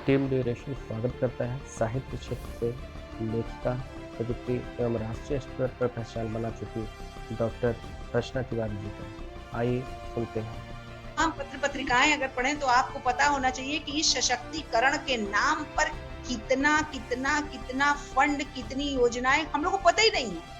Team duration स्वागत करता है साहित्य क्षेत्र से लेखिका, कवयित्री एवं राष्ट्रीय स्तर पर पहचान बना चुकी डॉक्टर रचना तिवारी जी का। आइए सुनते हैं। हम पत्र-पत्रिकाएँ अगर पढ़ें तो आपको पता होना चाहिए कि इस सशक्तिकरण के नाम पर कितना फंड, कितनी योजनाएँ हम लोग को पता ही नहीं है।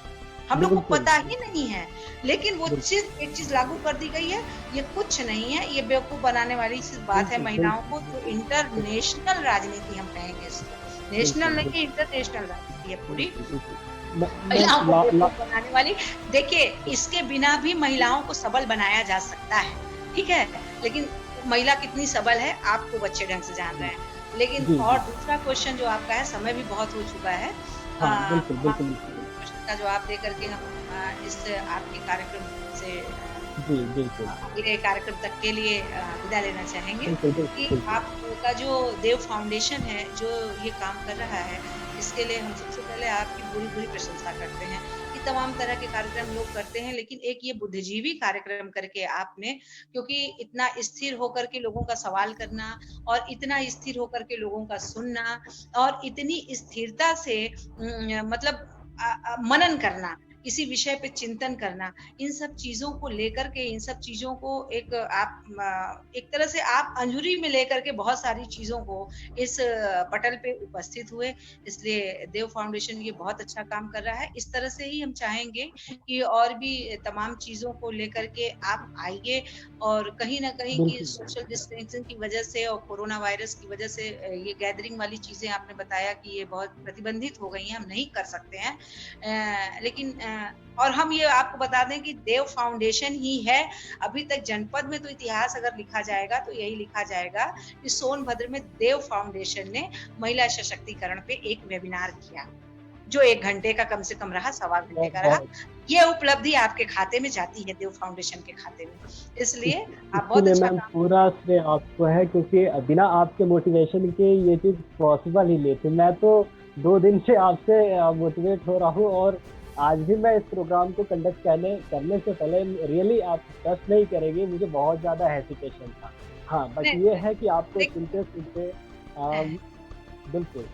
हम लोग को बिल्कुल, पता ही नहीं है, लेकिन वो बिल्कुल, एक चीज़ लागू कर दी गई है, ये कुछ नहीं है, ये बेवकूफ़ बनाने वाली सिर्फ़ बात है बिल्कुल, महिलाओं बिल्कुल, को, जो बिल्कुल, इंटरनेशनल राजनीति हम कहेंगे इसको। नेशनल बिल्कुल, नहीं, इंटरनेशनल राजनीति है पूरी। बिल्कुल, बिल्कुल। महिलाओं मैं को ला ला बेवकूफ़ बनाने वाली। देखिए, इसके बिना भी महिलाओं को सबल बनाया जा सकता है, ठीक है? लेकिन महिला कितनी सबल है, आप खूब अच्छे ढंग से जान रहे हैं। लेकिन जी, और जी। दूसरा क्वेश्चन जो आपका है, समय भी बहुत हो चुका है। हाँ, बिल्कुल, तमाम बिल्कुल, बिल्कुल। प्रश्न का जवाब देकर के हम इस आपके कार्यक्रम से जी, बिल्कुल। आगे कार्यक्रम तक के लिए विदा लेना चाहेंगे बिल्कुल, बिल्कुल, कि बिल्कुल। आपका जो देव फाउंडेशन है, जो ये काम कर रहा है, इसके लिए हम सबसे पहले आपकी पूरी-पूरी प्रशंसा करते हैं कि तमाम तरह के कार्यक्रम लोग करते हैं, लेकिन एक ये बुद्धिजीवी कार्यक्रम करके आपने, क्योंकि इतना स्थिर होकर के लोगों का सवाल करना और इतना स्थिर होकर के लोगों का सुनना और इतनी स्थिरता से मतलब मनन करना, किसी विषय पे चिंतन करना, इन सब चीज़ों को लेकर के, इन सब चीज़ों को एक आप एक तरह से आप अंजुरी में लेकर के बहुत सारी चीज़ों को इस पटल पे उपस्थित हुए। इसलिए देव फाउंडेशन ये बहुत अच्छा काम कर रहा है। इस तरह से ही हम चाहेंगे कि और भी तमाम चीज़ों को लेकर के आप आइए और कहीं न कहीं कि बिल्कुल, सोशल डिस्टेंसिंग की वजह से और कोरोना वायरस की वजह से ये गैदरिंग वाली चीज़ें आपने बताया कि ये बहुत प्रतिबंधित हो गई हैं, हम नहीं कर सकते हैं। लेकिन और हम ये आपको बता दें कि देव फाउंडेशन ही है, अभी तक जनपद में तो इतिहास अगर लिखा जाएगा तो यही लिखा जाएगा कि सोनभद्र में देव फाउंडेशन ने महिला सशक्तिकरण पे एक वेबिनार किया, जो 1 घंटे का कम से कम रहा, सवा घंटे का रहा। बहुत ये उपलब्धि आपके खाते में जाती है, देव फाउंडेशन के खाते में। इस इसलिए आप इसके बहुत लिए अच्छा मैम काम पूरा श्रेय आपको है क्योंकि बिना आपके मोटिवेशन के ये चीज़ पॉसिबल ही नहीं थी। मैं तो 2 दिन से आपसे मोटिवेट हो रहा हूँ और आज भी मैं इस प्रोग्राम को कंडक्ट करने से पहले रियली आप ट्रस्ट नहीं करेंगे, मुझे बहुत ज़्यादा हेसिटेशन था। हाँ, बट नहीं, ये है कि आपको देखिए सुनते-सुनते बिल्कुल।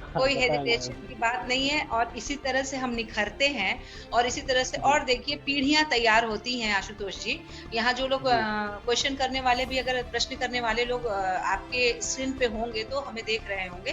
हाँ, कोई बताएँ मैम। हेजिटेशन की बात नहीं है और इसी तरह से हम निखरते हैं और इसी तरह से जी, और देखिए पीढ़ियाँ तैयार होती हैं आशुतोष जी। यहाँ जो लोग जी, क्वेश्चन करने वाले भी अगर प्रश्न करने वाले लोग आपके स्क्रीन पे होंगे तो हमें देख रहे होंगे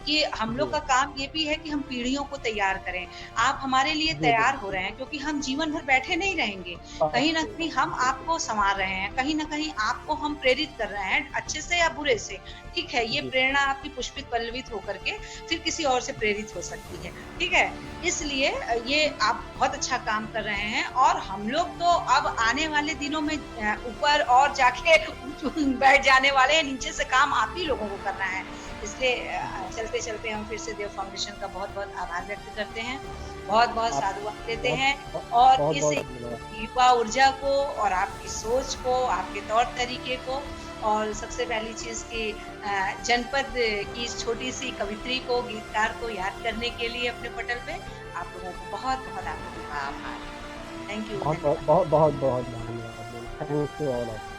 कि हम जी, लोग का काम ये भी है कि हम पीढ़ियों को तैयार करें। आप हमारे लिए जी, तैयार हो बिल्कुल। रहे हैं क्योंकि हम जीवन भर बैठे नहीं रहेंगे। बात कहीं न सही कहीं है। हम बिल्कुल। आपको सँवार रहे हैं, कहीं न कहीं आपको हम प्रेरित कर रहे हैं, अच्छे से या बुरे से। ठीक है, ये जी, प्रेरणा आपकी पुष्पित पल्लवित होकर के फिर किसी और से प्रेरित हो सकती है, ठीक है? इसलिए ये आप बहुत अच्छा काम कर रहे हैं और हम लोग तो अब आने वाले दिनों में ऊपर और जाके बैठ जाने वाले हैं, नीचे से काम आप ही लोगों को करना है। इसलिए जी। चलते-चलते हम फिर से देव फाउंडेशन का बहुत-बहुत आभार व्यक्त करते हैं, बहुत-बहुत आप साधुवाद देते बहुत हैं ब और इस बहुत-बहुत धन्यवाद। युवा ऊर्जा को और आपकी सोच को, आपके तौर-तरीके को और सबसे पहली चीज़ कि जनपद की इस छोटी-सी कवियत्री को, गीतकार को याद करने के लिए अपने पटल पे आप लोगों को बहुत-बहुत आप लोगों का आभार। थैंक यू, बहुत बहुत धन्यवाद। बहुत बहुत बहुत धन्यवाद ma'am. Thanks to all of